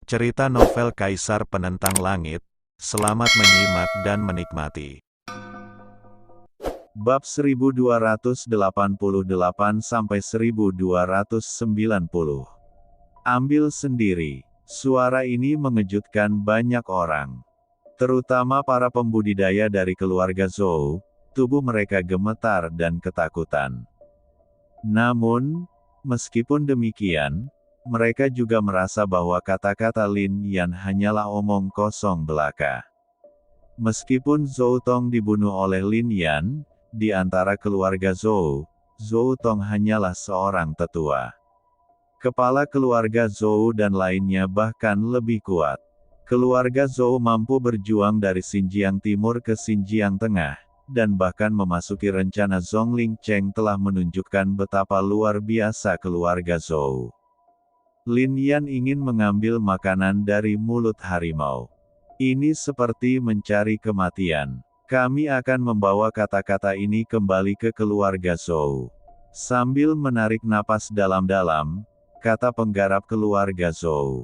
Cerita novel Kaisar Penentang Langit. Selamat menyimak dan menikmati. Bab 1288-1290. Ambil sendiri. Suara ini mengejutkan banyak orang. Terutama para pembudidaya dari keluarga Zhou. Tubuh mereka gemetar dan ketakutan. Namun, meskipun demikian, mereka juga merasa bahwa kata-kata Lin Yan hanyalah omong kosong belaka. Meskipun Zhou Tong dibunuh oleh Lin Yan, di antara keluarga Zhou, Zhou Tong hanyalah seorang tetua. Kepala keluarga Zhou dan lainnya bahkan lebih kuat. Keluarga Zhou mampu berjuang dari Xinjiang Timur ke Xinjiang Tengah, dan bahkan memasuki rencana Zhongling Cheng telah menunjukkan betapa luar biasa keluarga Zhou. Lin Yan ingin mengambil makanan dari mulut harimau. Ini seperti mencari kematian. Kami akan membawa kata-kata ini kembali ke keluarga Zhou. Sambil menarik napas dalam-dalam, kata penggarap keluarga Zhou.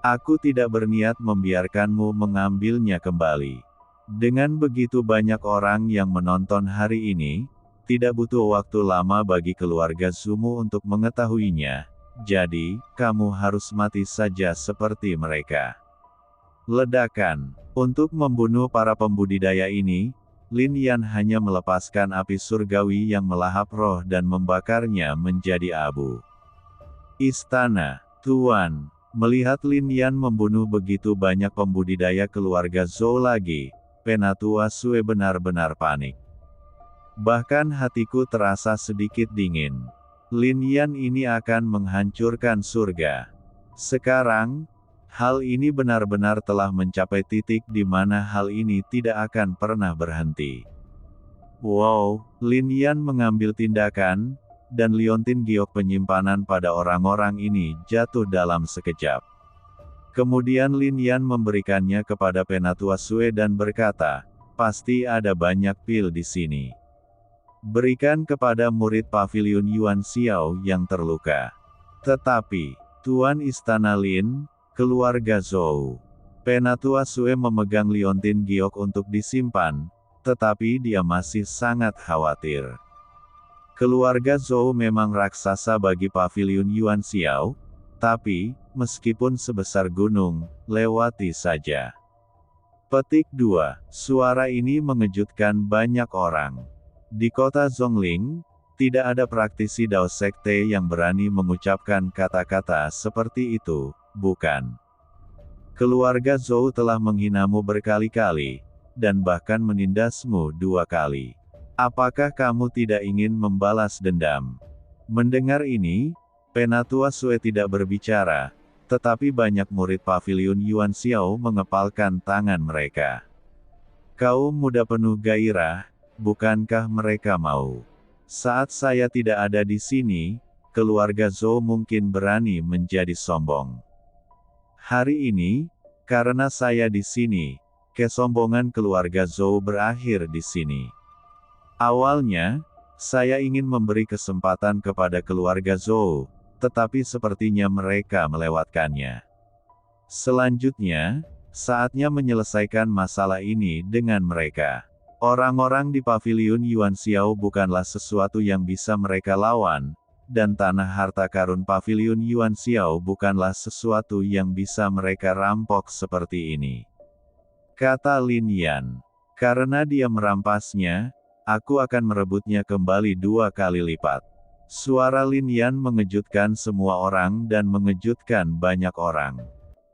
Aku tidak berniat membiarkanmu mengambilnya kembali. Dengan begitu banyak orang yang menonton hari ini, tidak butuh waktu lama bagi keluarga Zumu untuk mengetahuinya. Jadi, kamu harus mati saja seperti mereka. Ledakan. Untuk membunuh para pembudidaya ini, Lin Yan hanya melepaskan api surgawi yang melahap roh dan membakarnya menjadi abu. Istana, Tuan. Melihat Lin Yan membunuh begitu banyak pembudidaya keluarga Zhou lagi, Penatua Sue benar-benar panik. Bahkan hatiku terasa sedikit dingin. Lin Yan ini akan menghancurkan surga. Sekarang, hal ini benar-benar telah mencapai titik di mana hal ini tidak akan pernah berhenti. Wow, Lin Yan mengambil tindakan, dan liontin giok penyimpanan pada orang-orang ini jatuh dalam sekejap. Kemudian Lin Yan memberikannya kepada Penatua Sue dan berkata, pasti ada banyak pil di sini. Berikan kepada murid pavilion Yuan Xiao yang terluka. Tetapi, Tuan Istana Lin, keluarga Zhou. Penatua Sue memegang liontin giok untuk disimpan, tetapi dia masih sangat khawatir. Keluarga Zhou memang raksasa bagi pavilion Yuan Xiao, tapi, meskipun sebesar gunung, lewati saja. Petik 2. Suara ini mengejutkan banyak orang. Di kota Zhongling, tidak ada praktisi Dao Sekte yang berani mengucapkan kata-kata seperti itu, bukan? Keluarga Zhou telah menghinamu berkali-kali, dan bahkan menindasmu 2 kali. Apakah kamu tidak ingin membalas dendam? Mendengar ini, Penatua Sue tidak berbicara, tetapi banyak murid pavilion Yuan Xiao mengepalkan tangan mereka. Kaum muda penuh gairah, bukankah mereka mau? Saat saya tidak ada di sini, keluarga Zhou mungkin berani menjadi sombong. Hari ini, karena saya di sini, kesombongan keluarga Zhou berakhir di sini. Awalnya, saya ingin memberi kesempatan kepada keluarga Zhou, tetapi sepertinya mereka melewatkannya. Selanjutnya, saatnya menyelesaikan masalah ini dengan mereka. Orang-orang di pavilion Yuan Xiao bukanlah sesuatu yang bisa mereka lawan, dan tanah harta karun pavilion Yuan Xiao bukanlah sesuatu yang bisa mereka rampok seperti ini. Kata Lin Yan. Karena dia merampasnya, aku akan merebutnya kembali 2 kali lipat. Suara Lin Yan mengejutkan semua orang dan mengejutkan banyak orang.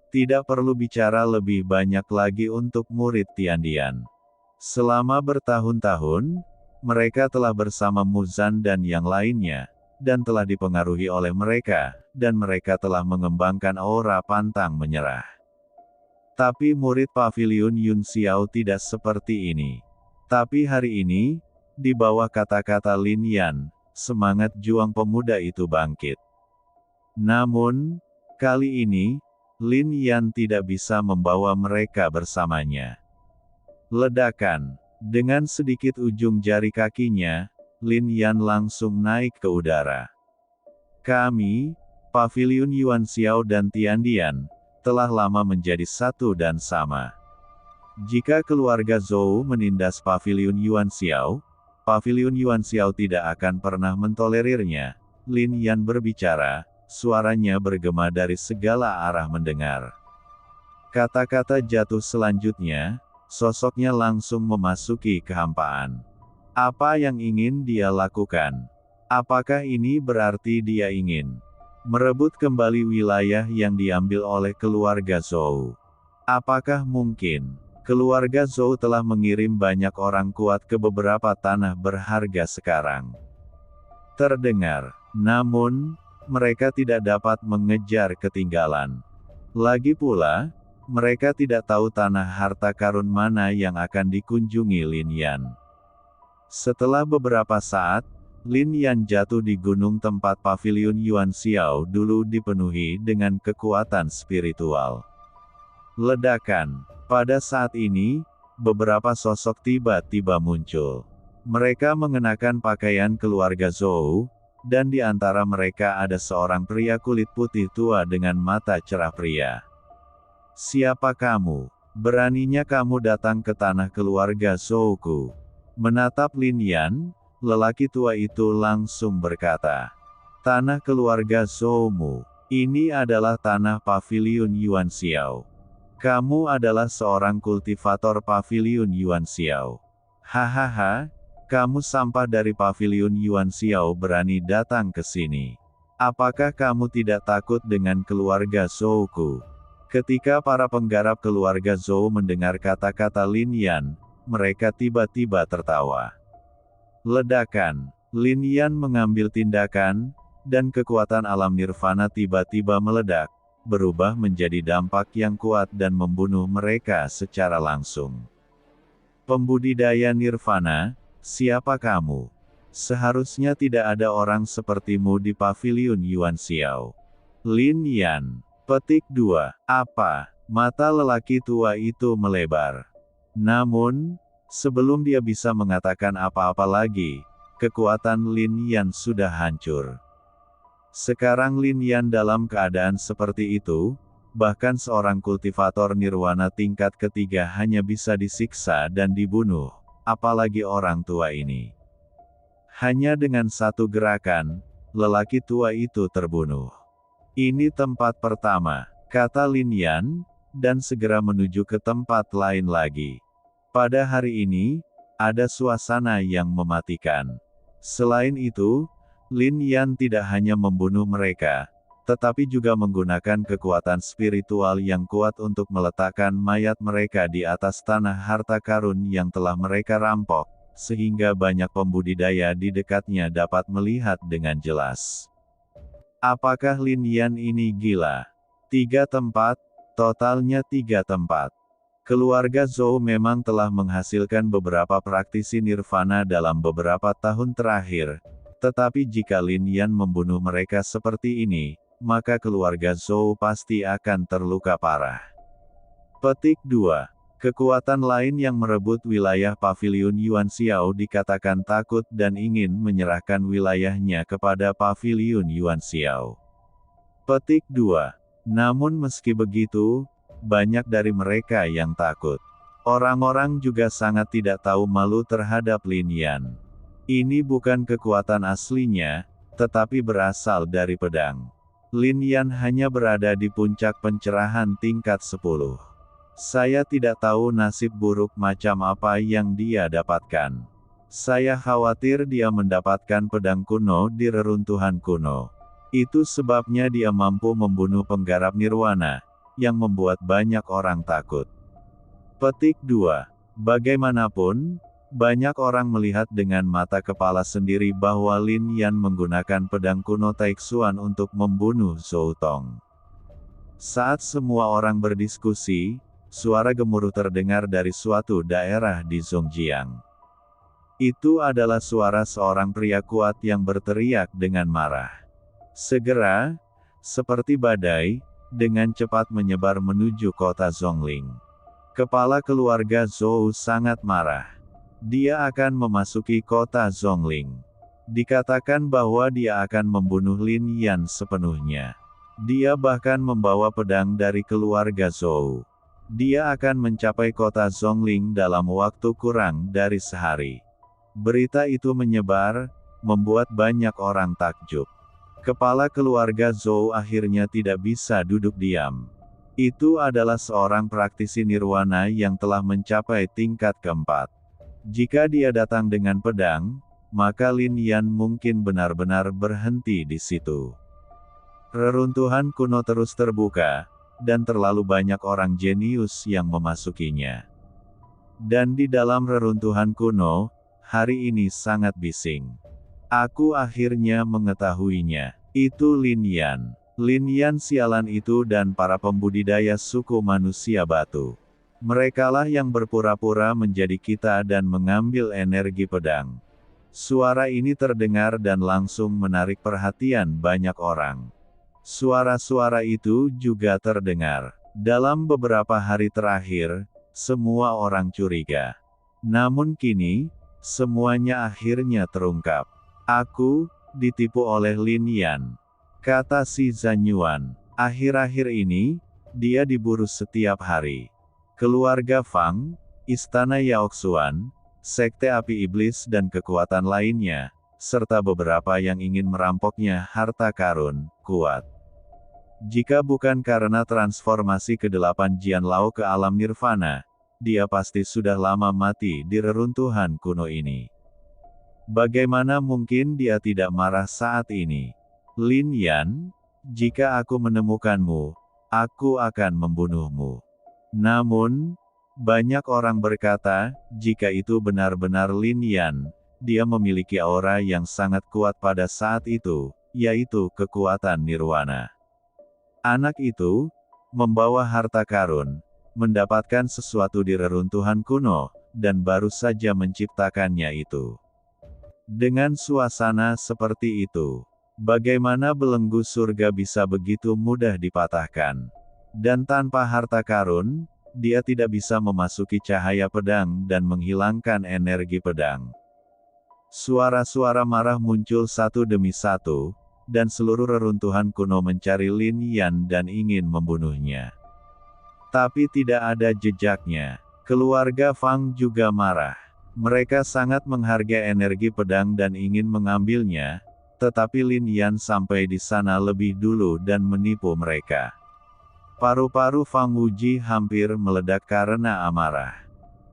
Tidak perlu bicara lebih banyak lagi untuk murid Tiandian. Selama bertahun-tahun, mereka telah bersama Muzan dan yang lainnya, dan telah dipengaruhi oleh mereka, dan mereka telah mengembangkan aura pantang menyerah. Tapi murid pavilion Yun Xiao tidak seperti ini. Tapi hari ini, di bawah kata-kata Lin Yan, semangat juang pemuda itu bangkit. Namun, kali ini, Lin Yan tidak bisa membawa mereka bersamanya. Ledakan. Dengan sedikit ujung jari kakinya, Lin Yan langsung naik ke udara. Kami, pavilion Yuan Xiao dan Tiandian, telah lama menjadi satu dan sama. Jika keluarga Zhou menindas Paviliun Yuanxiao, Paviliun Yuanxiao tidak akan pernah mentolerirnya. Lin Yan berbicara, suaranya bergema dari segala arah mendengar. Kata-kata jatuh selanjutnya, sosoknya langsung memasuki kehampaan. Apa yang ingin dia lakukan? Apakah ini berarti dia ingin merebut kembali wilayah yang diambil oleh keluarga Zhou? Apakah mungkin keluarga Zhou telah mengirim banyak orang kuat ke beberapa tanah berharga sekarang? Terdengar, namun mereka tidak dapat mengejar ketinggalan. Lagi pula, mereka tidak tahu tanah harta karun mana yang akan dikunjungi Lin Yan. Setelah beberapa saat, Lin Yan jatuh di gunung tempat Paviliun Yuanxiao dulu dipenuhi dengan kekuatan spiritual. Ledakan. Pada saat ini, beberapa sosok tiba-tiba muncul. Mereka mengenakan pakaian keluarga Zhou, dan di antara mereka ada seorang pria kulit putih tua dengan mata cerah pria. Siapa kamu? Beraninya kamu datang ke tanah keluarga Zhouku? Menatap Lin Yan, lelaki tua itu langsung berkata, tanah keluarga Zhoumu, ini adalah tanah Paviliun Yuanxiao. Kamu adalah seorang kultivator Paviliun Yuanxiao. Hahaha, kamu sampah dari Paviliun Yuanxiao berani datang ke sini. Apakah kamu tidak takut dengan keluarga Zhouku? Ketika para penggarap keluarga Zhou mendengar kata-kata Lin Yan, mereka tiba-tiba tertawa. Ledakan. Lin Yan mengambil tindakan, dan kekuatan alam nirvana tiba-tiba meledak, berubah menjadi dampak yang kuat dan membunuh mereka secara langsung. Pembudidaya nirvana, siapa kamu? Seharusnya tidak ada orang sepertimu di Paviliun Yuanxiao. Lin Yan. Petik 2. Apa? Mata lelaki tua itu melebar. Namun, sebelum dia bisa mengatakan apa-apa lagi, kekuatan Lin Yan sudah hancur. Sekarang Lin Yan dalam keadaan seperti itu, bahkan seorang kultivator nirwana tingkat ketiga hanya bisa disiksa dan dibunuh, apalagi orang tua ini. Hanya dengan satu gerakan, lelaki tua itu terbunuh. Ini tempat pertama, kata Lin Yan, dan segera menuju ke tempat lain lagi. Pada hari ini, ada suasana yang mematikan. Selain itu, Lin Yan tidak hanya membunuh mereka, tetapi juga menggunakan kekuatan spiritual yang kuat untuk meletakkan mayat mereka di atas tanah harta karun yang telah mereka rampok, sehingga banyak pembudidaya di dekatnya dapat melihat dengan jelas. Apakah Lin Yan ini gila? 3 tempat, totalnya 3 tempat. Keluarga Zhou memang telah menghasilkan beberapa praktisi nirvana dalam beberapa tahun terakhir. Tetapi jika Lin Yan membunuh mereka seperti ini, maka keluarga Zhou pasti akan terluka parah. Petik 2. Kekuatan lain yang merebut wilayah Paviliun Yuanxiao dikatakan takut dan ingin menyerahkan wilayahnya kepada Paviliun Yuanxiao. Petik 2. Namun meski begitu, banyak dari mereka yang takut. Orang-orang juga sangat tidak tahu malu terhadap Lin Yan. Ini bukan kekuatan aslinya, tetapi berasal dari pedang. Lin Yan hanya berada di puncak pencerahan tingkat 10. Saya tidak tahu nasib buruk macam apa yang dia dapatkan. Saya khawatir dia mendapatkan pedang kuno di reruntuhan kuno. Itu sebabnya dia mampu membunuh penggarap nirwana, yang membuat banyak orang takut. Petik 2. Bagaimanapun, banyak orang melihat dengan mata kepala sendiri bahwa Lin Yan menggunakan pedang kuno Taixuan untuk membunuh Zhou Tong. Saat semua orang berdiskusi, suara gemuruh terdengar dari suatu daerah di Zhongjiang. Itu adalah suara seorang pria kuat yang berteriak dengan marah. Segera, seperti badai, dengan cepat menyebar menuju kota Zhongling. Kepala keluarga Zhou sangat marah. Dia akan memasuki kota Zhongling. Dikatakan bahwa dia akan membunuh Lin Yan sepenuhnya. Dia bahkan membawa pedang dari keluarga Zhou. Dia akan mencapai kota Zhongling dalam waktu kurang dari sehari. Berita itu menyebar, membuat banyak orang takjub. Kepala keluarga Zhou akhirnya tidak bisa duduk diam. Itu adalah seorang praktisi nirwana yang telah mencapai tingkat keempat. Jika dia datang dengan pedang, maka Lin Yan mungkin benar-benar berhenti di situ. Reruntuhan kuno terus terbuka, dan terlalu banyak orang jenius yang memasukinya. Dan di dalam reruntuhan kuno, hari ini sangat bising. Aku akhirnya mengetahuinya. Itu Lin Yan. Lin Yan sialan itu dan para pembudidaya suku manusia batu. Merekalah yang berpura-pura menjadi kita dan mengambil energi pedang. Suara ini terdengar dan langsung menarik perhatian banyak orang. Suara-suara itu juga terdengar. Dalam beberapa hari terakhir, semua orang curiga. Namun kini, semuanya akhirnya terungkap. Aku ditipu oleh Lin Yan, kata si Zanyuan. Akhir-akhir ini, dia diburu setiap hari. Keluarga Fang, Istana Yaoxuan, Sekte Api Iblis dan kekuatan lainnya, serta beberapa yang ingin merampoknya harta karun, kuat. Jika bukan karena transformasi ke-8 Jian Lao ke alam nirvana, dia pasti sudah lama mati di reruntuhan kuno ini. Bagaimana mungkin dia tidak marah saat ini? Lin Yan, jika aku menemukanmu, aku akan membunuhmu. Namun, banyak orang berkata, jika itu benar-benar Lin Yan, dia memiliki aura yang sangat kuat pada saat itu, yaitu kekuatan nirwana. Anak itu membawa harta karun, mendapatkan sesuatu di reruntuhan kuno, dan baru saja menciptakannya itu. Dengan suasana seperti itu, bagaimana belenggu surga bisa begitu mudah dipatahkan? Dan tanpa harta karun, dia tidak bisa memasuki cahaya pedang dan menghilangkan energi pedang. Suara-suara marah muncul satu demi satu, dan seluruh reruntuhan kuno mencari Lin Yan dan ingin membunuhnya. Tapi tidak ada jejaknya. Keluarga Fang juga marah. Mereka sangat menghargai energi pedang dan ingin mengambilnya, tetapi Lin Yan sampai di sana lebih dulu dan menipu mereka. Paru-paru Fang Wuji hampir meledak karena amarah.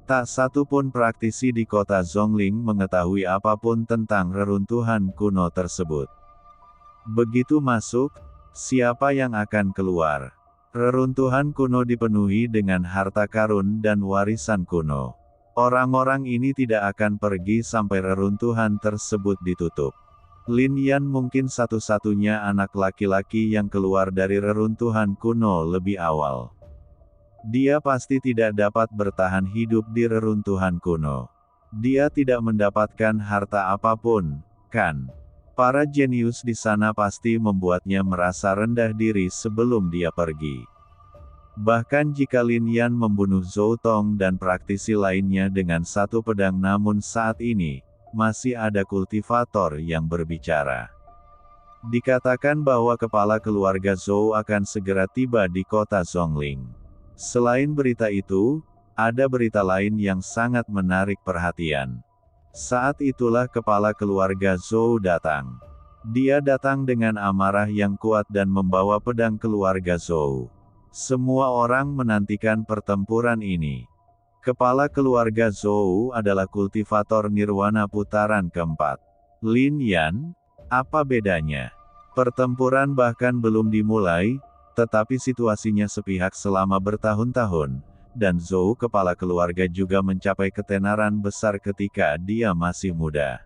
Tak satu pun praktisi di kota Zhongling mengetahui apapun tentang reruntuhan kuno tersebut. Begitu masuk, siapa yang akan keluar? Reruntuhan kuno dipenuhi dengan harta karun dan warisan kuno. Orang-orang ini tidak akan pergi sampai reruntuhan tersebut ditutup. Lin Yan mungkin satu-satunya anak laki-laki yang keluar dari reruntuhan kuno lebih awal. Dia pasti tidak dapat bertahan hidup di reruntuhan kuno. Dia tidak mendapatkan harta apapun, kan? Para jenius di sana pasti membuatnya merasa rendah diri sebelum dia pergi. Bahkan jika Lin Yan membunuh Zhou Tong dan praktisi lainnya dengan satu pedang, namun saat ini, masih ada kultivator yang berbicara. Dikatakan bahwa kepala keluarga Zhou akan segera tiba di kota Zhongling. Selain berita itu, ada berita lain yang sangat menarik perhatian. Saat itulah kepala keluarga Zhou datang. Dia datang dengan amarah yang kuat dan membawa pedang keluarga Zhou. Semua orang menantikan pertempuran ini. Kepala keluarga Zhou adalah kultivator nirwana putaran keempat. Lin Yan, apa bedanya? Pertempuran bahkan belum dimulai, tetapi situasinya sepihak selama bertahun-tahun. Dan Zhou kepala keluarga juga mencapai ketenaran besar ketika dia masih muda.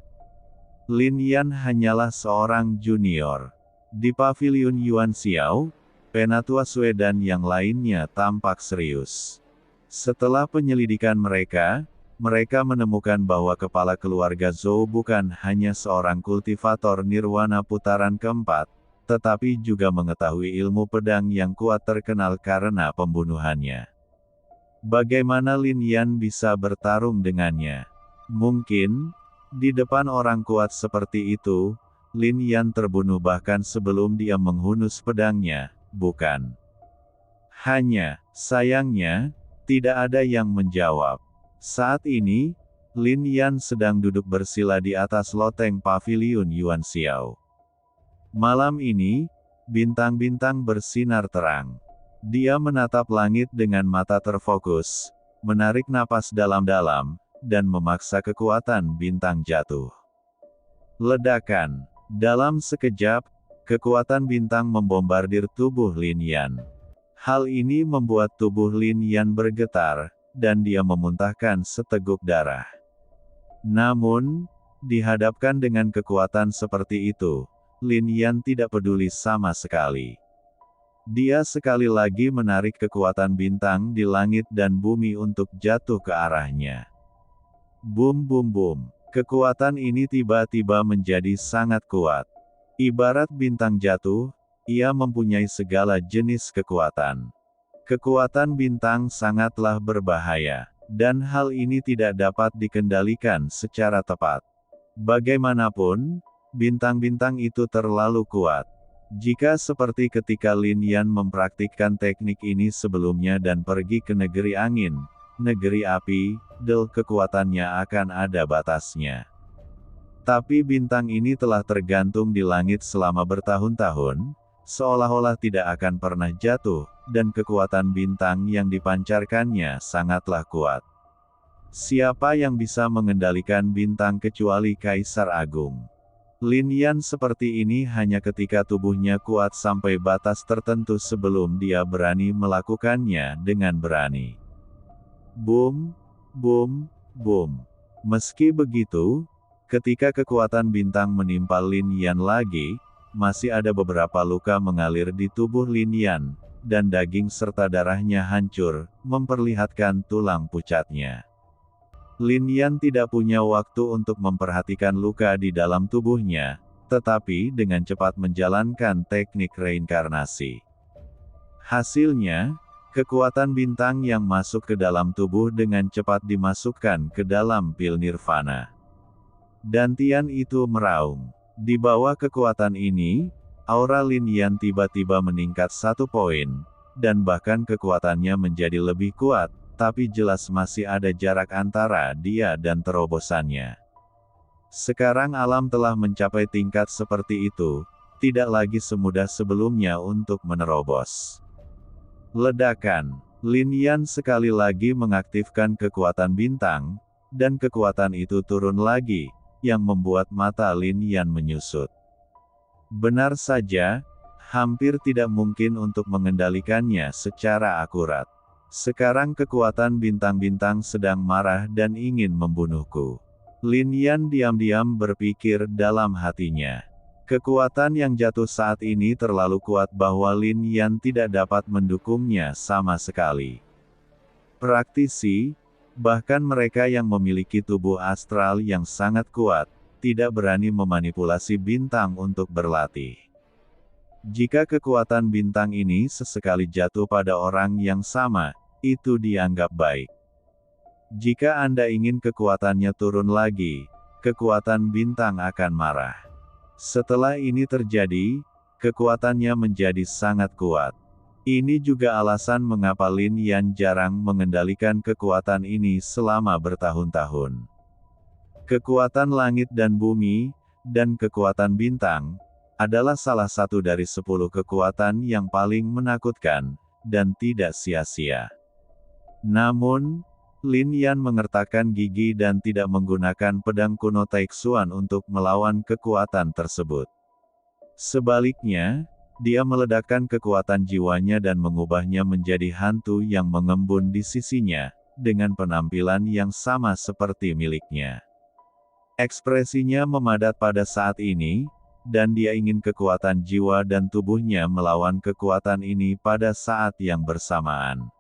Lin Yan hanyalah seorang junior. Di pavilion Yuan Xiao, penatua Sue dan yang lainnya tampak serius. Setelah penyelidikan mereka menemukan bahwa kepala keluarga Zhou bukan hanya seorang kultivator nirwana putaran keempat, tetapi juga mengetahui ilmu pedang yang kuat terkenal karena pembunuhannya. Bagaimana Lin Yan bisa bertarung dengannya? Mungkin, di depan orang kuat seperti itu, Lin Yan terbunuh bahkan sebelum dia menghunus pedangnya, bukan? Hanya, sayangnya, tidak ada yang menjawab. Saat ini, Lin Yan sedang duduk bersila di atas loteng paviliun Yuan Xiao. Malam ini, bintang-bintang bersinar terang. Dia menatap langit dengan mata terfokus, menarik napas dalam-dalam, dan memaksa kekuatan bintang jatuh. Ledakan. Dalam sekejap, kekuatan bintang membombardir tubuh Lin Yan. Hal ini membuat tubuh Lin Yan bergetar, dan dia memuntahkan seteguk darah. Namun, dihadapkan dengan kekuatan seperti itu, Lin Yan tidak peduli sama sekali. Dia sekali lagi menarik kekuatan bintang di langit dan bumi untuk jatuh ke arahnya. Bum bum bum. Kekuatan ini tiba-tiba menjadi sangat kuat. Ibarat bintang jatuh, ia mempunyai segala jenis kekuatan. Kekuatan bintang sangatlah berbahaya, dan hal ini tidak dapat dikendalikan secara tepat. Bagaimanapun, bintang-bintang itu terlalu kuat. Jika seperti ketika Lin Yan mempraktikkan teknik ini sebelumnya dan pergi ke negeri angin, negeri api, kekuatannya akan ada batasnya. Tapi bintang ini telah tergantung di langit selama bertahun-tahun, seolah-olah tidak akan pernah jatuh, dan kekuatan bintang yang dipancarkannya sangatlah kuat. Siapa yang bisa mengendalikan bintang kecuali Kaisar Agung? Lin Yan seperti ini hanya ketika tubuhnya kuat sampai batas tertentu sebelum dia berani melakukannya dengan berani. Boom, boom, boom. Meski begitu, ketika kekuatan bintang menimpa Lin Yan lagi, masih ada beberapa luka mengalir di tubuh Lin Yan, dan daging serta darahnya hancur, memperlihatkan tulang pucatnya. Lin Yan tidak punya waktu untuk memperhatikan luka di dalam tubuhnya, tetapi dengan cepat menjalankan teknik reinkarnasi. Hasilnya, kekuatan bintang yang masuk ke dalam tubuh dengan cepat dimasukkan ke dalam pil nirvana. Dantian itu meraung. Di bawah kekuatan ini, aura Lin Yan tiba-tiba meningkat 1 poin, dan bahkan kekuatannya menjadi lebih kuat, tapi jelas masih ada jarak antara dia dan terobosannya. Sekarang alam telah mencapai tingkat seperti itu, tidak lagi semudah sebelumnya untuk menerobos. Ledakan. Lin Yan sekali lagi mengaktifkan kekuatan bintang, dan kekuatan itu turun lagi, yang membuat mata Lin Yan menyusut. Benar saja, hampir tidak mungkin untuk mengendalikannya secara akurat. Sekarang kekuatan bintang-bintang sedang marah dan ingin membunuhku. Lin Yan diam-diam berpikir dalam hatinya. Kekuatan yang jatuh saat ini terlalu kuat bahwa Lin Yan tidak dapat mendukungnya sama sekali. Praktisi, bahkan mereka yang memiliki tubuh astral yang sangat kuat, tidak berani memanipulasi bintang untuk berlatih. Jika kekuatan bintang ini sesekali jatuh pada orang yang sama, itu dianggap baik. Jika Anda ingin kekuatannya turun lagi, kekuatan bintang akan marah. Setelah ini terjadi, kekuatannya menjadi sangat kuat. Ini juga alasan mengapa Lin Yan jarang mengendalikan kekuatan ini selama bertahun-tahun. Kekuatan langit dan bumi, dan kekuatan bintang, adalah salah satu dari 10 kekuatan yang paling menakutkan, dan tidak sia-sia. Namun, Lin Yan mengertakkan gigi dan tidak menggunakan pedang kuno Taixuan untuk melawan kekuatan tersebut. Sebaliknya, dia meledakkan kekuatan jiwanya dan mengubahnya menjadi hantu yang mengembun di sisinya, dengan penampilan yang sama seperti miliknya. Ekspresinya memadat pada saat ini, dan dia ingin kekuatan jiwa dan tubuhnya melawan kekuatan ini pada saat yang bersamaan.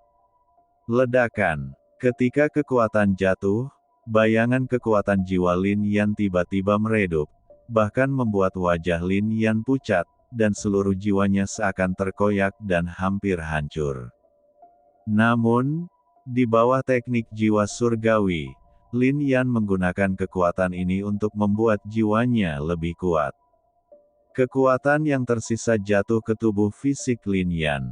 Ledakan. Ketika kekuatan jatuh, bayangan kekuatan jiwa Lin Yan tiba-tiba meredup, bahkan membuat wajah Lin Yan pucat, dan seluruh jiwanya seakan terkoyak dan hampir hancur. Namun, di bawah teknik jiwa surgawi, Lin Yan menggunakan kekuatan ini untuk membuat jiwanya lebih kuat. Kekuatan yang tersisa jatuh ke tubuh fisik Lin Yan.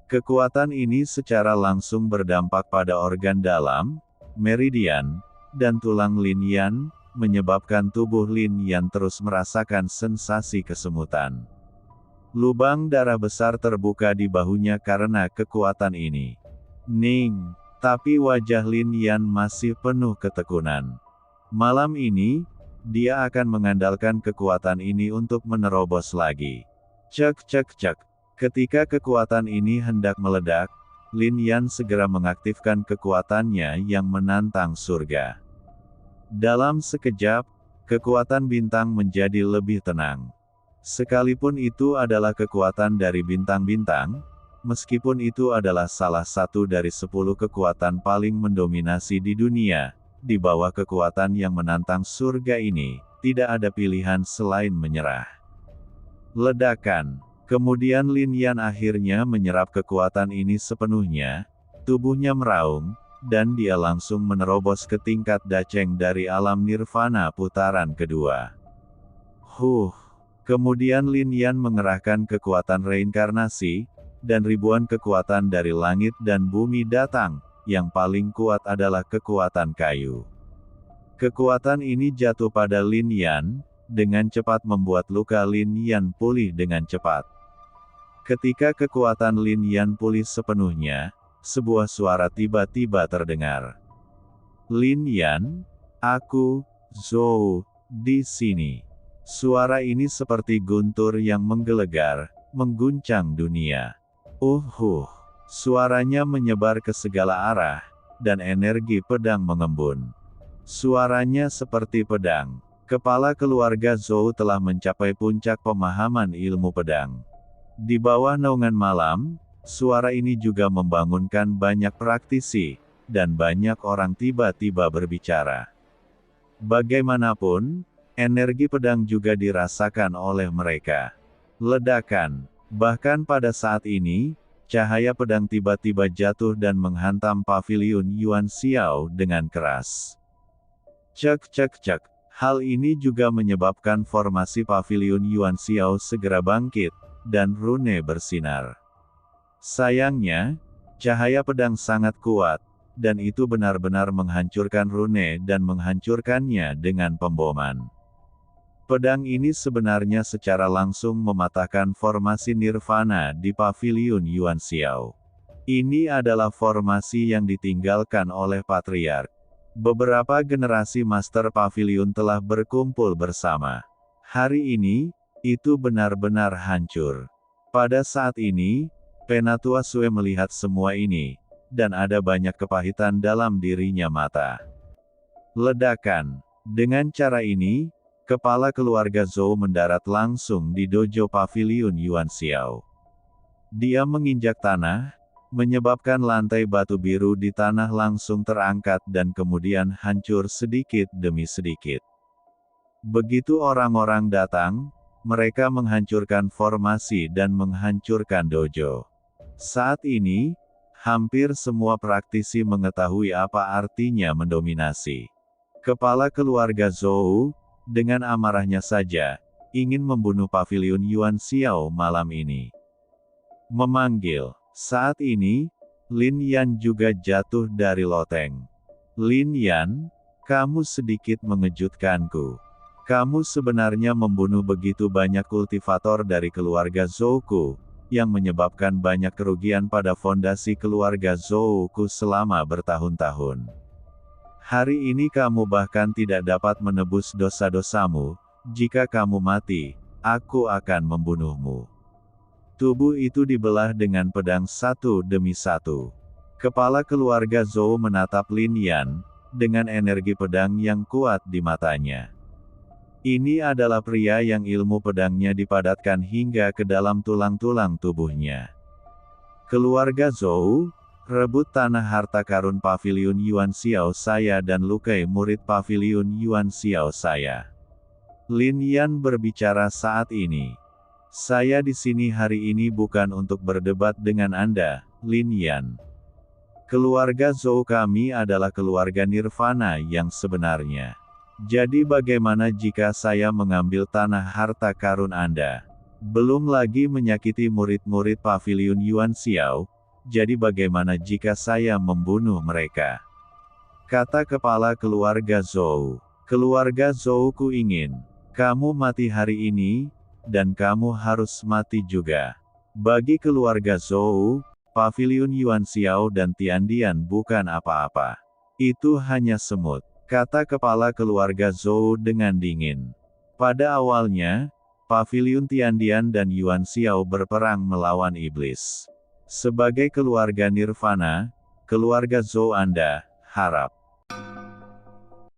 Kekuatan ini secara langsung berdampak pada organ dalam, meridian, dan tulang Lin Yan, menyebabkan tubuh Lin Yan terus merasakan sensasi kesemutan. Lubang darah besar terbuka di bahunya karena kekuatan ini. Ning, tapi wajah Lin Yan masih penuh ketekunan. Malam ini, dia akan mengandalkan kekuatan ini untuk menerobos lagi. Cek cek cek. Ketika kekuatan ini hendak meledak, Lin Yan segera mengaktifkan kekuatannya yang menantang surga. Dalam sekejap, kekuatan bintang menjadi lebih tenang. Sekalipun itu adalah kekuatan dari bintang-bintang, meskipun itu adalah salah satu dari 10 kekuatan paling mendominasi di dunia, di bawah kekuatan yang menantang surga ini, tidak ada pilihan selain menyerah. Ledakan. Kemudian Lin Yan akhirnya menyerap kekuatan ini sepenuhnya, tubuhnya meraung, dan dia langsung menerobos ke tingkat daceng dari alam nirvana putaran kedua. Kemudian Lin Yan mengerahkan kekuatan reinkarnasi, dan ribuan kekuatan dari langit dan bumi datang, yang paling kuat adalah kekuatan kayu. Kekuatan ini jatuh pada Lin Yan, dengan cepat membuat luka Lin Yan pulih dengan cepat. Ketika kekuatan Lin Yan pulih sepenuhnya, sebuah suara tiba-tiba terdengar. Lin Yan, aku, Zhou, di sini. Suara ini seperti guntur yang menggelegar, mengguncang dunia. Suaranya menyebar ke segala arah, dan energi pedang mengembun. Suaranya seperti pedang. Kepala keluarga Zhou telah mencapai puncak pemahaman ilmu pedang. Di bawah naungan malam, suara ini juga membangunkan banyak praktisi, dan banyak orang tiba-tiba berbicara. Bagaimanapun, energi pedang juga dirasakan oleh mereka. Ledakan. Bahkan pada saat ini, cahaya pedang tiba-tiba jatuh dan menghantam paviliun Yuan Xiao dengan keras. Cek cek cek. Hal ini juga menyebabkan formasi paviliun Yuan Xiao segera bangkit, dan rune bersinar. Sayangnya, cahaya pedang sangat kuat, dan itu benar-benar menghancurkan rune dan menghancurkannya dengan pemboman. Pedang ini sebenarnya secara langsung mematahkan formasi nirvana di paviliun Yuan Xiao. Ini adalah formasi yang ditinggalkan oleh Patriark. Beberapa generasi Master Pavilion telah berkumpul bersama. Hari ini, itu benar-benar hancur. Pada saat ini, Penatua Sue melihat semua ini, dan ada banyak kepahitan dalam dirinya mata. Ledakan. Dengan cara ini, kepala keluarga Zhou mendarat langsung di dojo paviliun Yuan Xiao. Dia menginjak tanah, menyebabkan lantai batu biru di tanah langsung terangkat dan kemudian hancur sedikit demi sedikit. Begitu orang-orang datang, mereka menghancurkan formasi dan menghancurkan dojo. Saat ini, hampir semua praktisi mengetahui apa artinya mendominasi. Kepala keluarga Zhou, dengan amarahnya saja, ingin membunuh paviliun Yuan Xiao malam ini. Memanggil. Saat ini, Lin Yan juga jatuh dari loteng. Lin Yan, kamu sedikit mengejutkanku. Kamu sebenarnya membunuh begitu banyak kultivator dari keluarga Zhouku, yang menyebabkan banyak kerugian pada fondasi keluarga Zhouku selama bertahun-tahun. Hari ini kamu bahkan tidak dapat menebus dosa-dosamu. Jika kamu mati, aku akan membunuhmu. Tubuh itu dibelah dengan pedang satu demi satu. Kepala keluarga Zhou menatap Lin Yan, dengan energi pedang yang kuat di matanya. Ini adalah pria yang ilmu pedangnya dipadatkan hingga ke dalam tulang-tulang tubuhnya. Keluarga Zhou, rebut tanah harta karun paviliun Yuan Xiao saya dan lukai murid paviliun Yuan Xiao saya. Lin Yan berbicara saat ini. Saya di sini hari ini bukan untuk berdebat dengan Anda, Lin Yan. Keluarga Zhou kami adalah keluarga nirvana yang sebenarnya. Jadi bagaimana jika saya mengambil tanah harta karun Anda? Belum lagi menyakiti murid-murid pavilion Yuan Xiao, jadi bagaimana jika saya membunuh mereka? Kata kepala keluarga Zhou. Keluarga Zhou ku ingin kamu mati hari ini, dan kamu harus mati juga. Bagi keluarga Zhou, pavilion Yuan Xiao dan Tiandian bukan apa-apa. Itu hanya semut, kata kepala keluarga Zhou dengan dingin. Pada awalnya, pavilion Tiandian dan Yuan Xiao berperang melawan iblis. Sebagai keluarga Nirvana, keluarga Zhou Anda harap